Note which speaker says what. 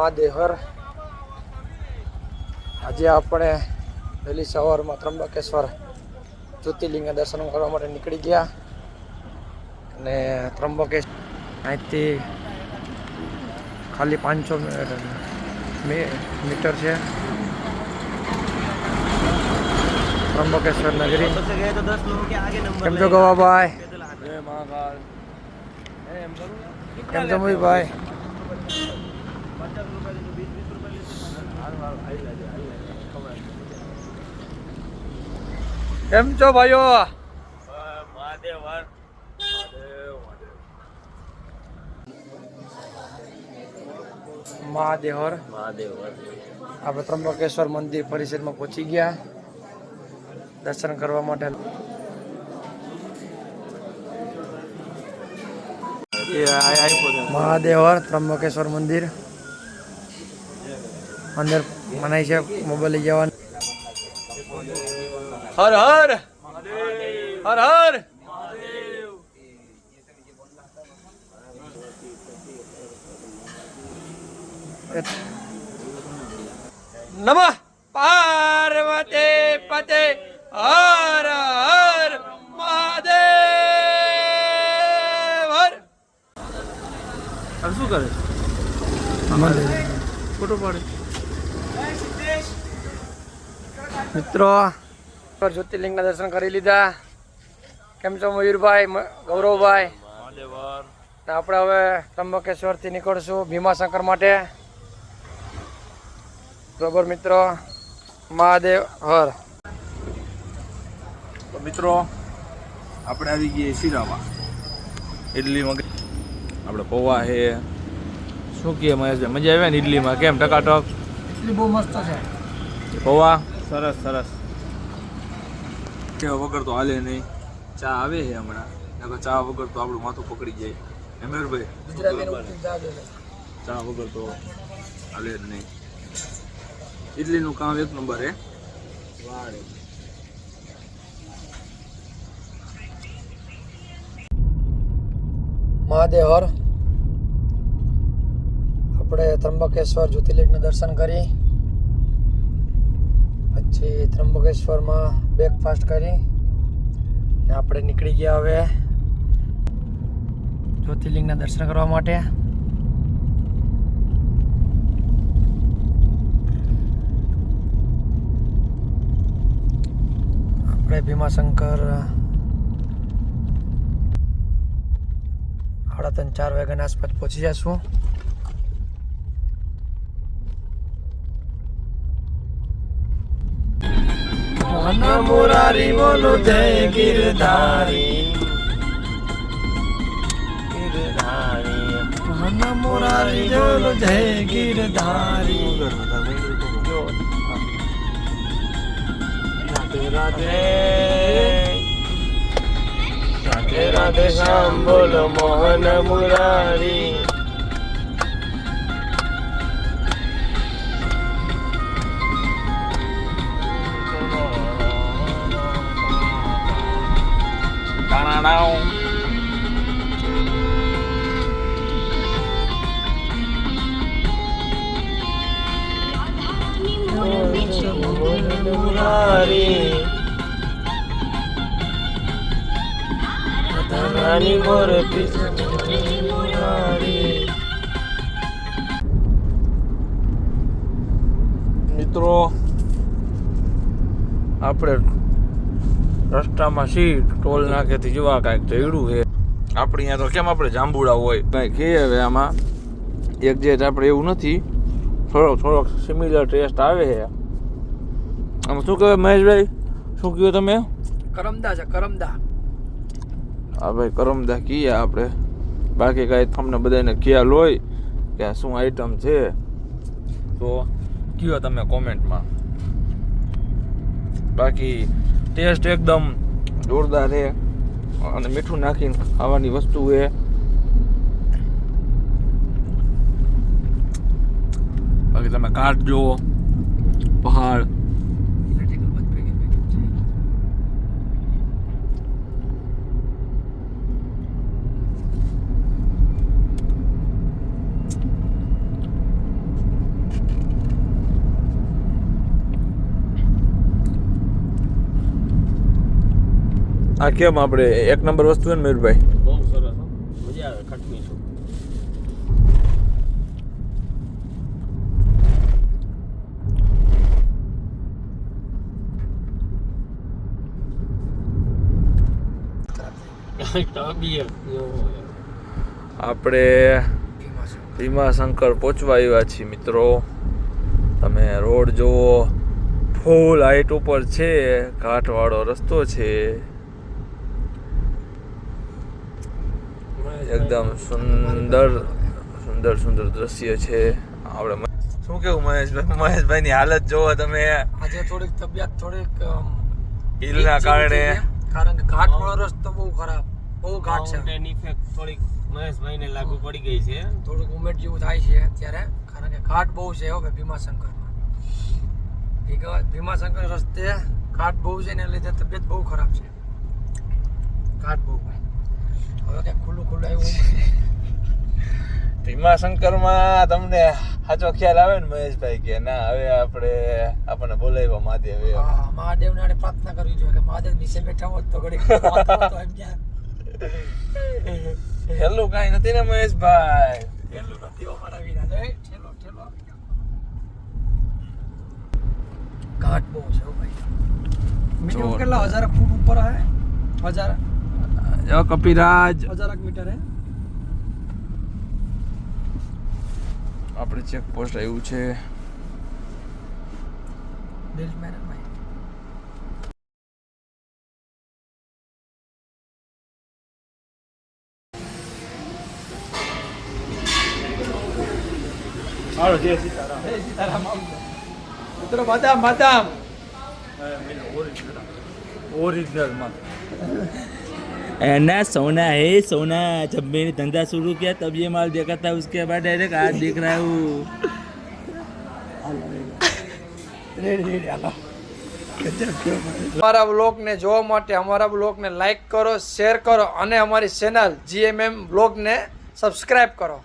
Speaker 1: મહાદેવર આજે આપણે વહેલી સવારમાં ત્રંબકેશ્વર જ્યોતિર્લિંગ દર્શન કરવા માટે નીકળી ગયા અને ત્રંબકેશ્વર અહીંથી ખાલી 500 મીટર છે ત્રંબકેશ્વર નગરી। કેમ છો ગવાભાઈ? કેમ છો ભાઈ? કેમ છો ભાઈઓ? મહાદેવર આપણે ત્રંબકેશ્વર મંદિર પરિસરમાં પહોંચી ગયા દર્શન કરવા માટે। મહાદેવર ત્રંબકેશ્વર મંદિર અંદર મનાય છે મોબાઈલ લઈ જવાનું। હર હર હર હર નમઃ પાર્વતી પતે હર હર મહાદેવ હર। શું કરે ફોટો પાડે મિત્રો? જ્યોતિર્લિંગના દર્શન કરી લીધા। કેમ છો મયુરભાઈ, ગૌરવભાઈ? આપણે હવે ત્રંબકેશ્વરથી નીકળશું ભીમાશંકર માટે। બરોબર મિત્રો, મહાદેવ હર।
Speaker 2: તો મિત્રો આપણે આવી ગઈએ શિરામાં ઇડલીમાં। આપણે પૌવા છે શું કહે મહેશભાઈ? મજા આવે ને ઇડલીમાં? કેમ ટકાટક?
Speaker 1: ઇડલી બહુ મસ્ત છે,
Speaker 2: પૌવા સરસ સરસ કે વગર તો હાલે નહીં। ચા આવે છે હમણાં, નકર ચા વગર તો આપણું માથું પકડી જાય। અમીરભાઈ ચા વગર તો હાલે જ નહીં। ઇડલીનું કામ એક નંબર હે।
Speaker 1: મહાદેવ હર। આપણે ત્રંબકેશ્વર જ્યોતિર્લિંગના દર્શન કરી પછી ત્રંબકેશ્વરમાં બ્રેકફાસ્ટ કરી આપણે નીકળી ગયા હવે જ્યોતિર્લિંગના દર્શન કરવા માટે। આપણે ભીમાશંકર 3:30-4 વાગ્યાના આસપાસ પહોંચી જશું। મુરારી બોલો જય ગિરધારી, મુરારી બોલો જય ગિરધારી। રાધે રાધે રાધે શ્યામ બોલો મોહન મુરારી। મુરારી રાની મોર મુરારી।
Speaker 2: મિત્રો આપણે રસ્તામાં સીટ ટોલ નાકેથી જોવા કાંઈક ચડ્યું છે। આપણે અહીંયા તો કેમ આપણે જાંબુડા હોય કાંઈ કહીએ હવે આમાં એક જે આપણે એવું નથી, થોડોક સિમિલર ટેસ્ટ આવે છે। આમાં શું કહેવાય મહેશભાઈ? શું કહ્યું તમે?
Speaker 1: કરમદા છે, કરમદા।
Speaker 2: હા ભાઈ કરમદા કહીએ આપણે, બાકી કાંઈ તમને બધાને ખ્યાલ હોય કે આ શું આઈટમ છે તો કહો તમે કોમેન્ટમાં। બાકી ટેસ્ટ એકદમ જોરદાર છે અને મીઠું નાખીને ખાવાની વસ્તુ છે। બાકી તમે ઘાટ જુઓ, પહાડ, આ કેમ આપણે એક નંબર વસ્તુ છે ને મયુરભાઈ?
Speaker 3: બહુ સરસ હો. મજા આવે ખટમી છું. તબિયત
Speaker 2: આપણે ભીમાશંકર પહોંચવા આવ્યા છીએ મિત્રો. તમે રોડ જુઓ, ફૂલ હાઈટ ઉપર છે, ઘાટવાળો રસ્તો છે, એકદમ સુંદર સુંદર સુંદર દ્રશ્ય છે. આપણે શું કેવું મહેશભાઈની હાલત જોવો તમે.
Speaker 1: આજે થોડીક તબિયત થોડીક
Speaker 2: હિલના કારણે
Speaker 1: કારણ કે ઘાટ વાળો રસ્તો બહુ ખરાબ, બહુ ઘાટ છે.
Speaker 3: માઉન્ટેન ઇફેક્ટ થોડીક મહેશભાઈને લાગુ પડી ગઈ છે.
Speaker 1: થોડુંક ઉમેટ જેવું થાય છે અત્યારે, કારણ કે ઘાટ બહુ છે હવે ભીમાશંકરમાં. ભીમાશંકર રસ્તે ઘાટ બહુ છે ને લીધે તબિયત બહુ ખરાબ છે. ઘાટ બહુ ભાઈ. હવે ક્યાંક ખુલ્લું ખુલ્લું આવ્યું.
Speaker 2: ભીમાશંકરમાં તમને સાચો ખ્યાલ આવે ને મહેશભાઈ કે ના હવે આપણને બોલાવ્યા મહાદેવ.
Speaker 1: હા, મહાદેવને આને પ્રાર્થના કરવી જોઈએ કે મહાદેવ નીચે બેઠા હોત તો ઘડીક વાત હોત તો એમ ક્યાં.
Speaker 2: હેલું કાંઈ નથી ને મહેશભાઈ?
Speaker 1: ઠેલો નથી અમારા વિના. ઠેલો ઠેલો ઘાટ બહુ છે ભાઈ. મિનિમમ કેટલા 1000 ફૂટ ઉપર હે? 1000
Speaker 2: જો કપિરાજ
Speaker 1: 1000 મીટર હે.
Speaker 2: આપણે ચેકપોસ્ટ આવ્યું છે.
Speaker 1: બેલ્ટ મેન ભાઈ.
Speaker 2: હાલો જય સીતારામ.
Speaker 1: જય સીતારામ. મિત્રો બદામ બદામ
Speaker 2: ओरिजिनल में
Speaker 4: ना सोना है सोना. जब मैंने धंधा शुरू किया तब ये माल देखा था, उसके बाद डायरेक्ट आज देख रहा हूँ.
Speaker 1: અમારા બ્લોગને જોવા માટે અમારા બ્લોગને લાઈક કરો, શેર કરો અને અમારી ચેનલ GMM બ્લોગને સબસ્ક્રાઇબ કરો.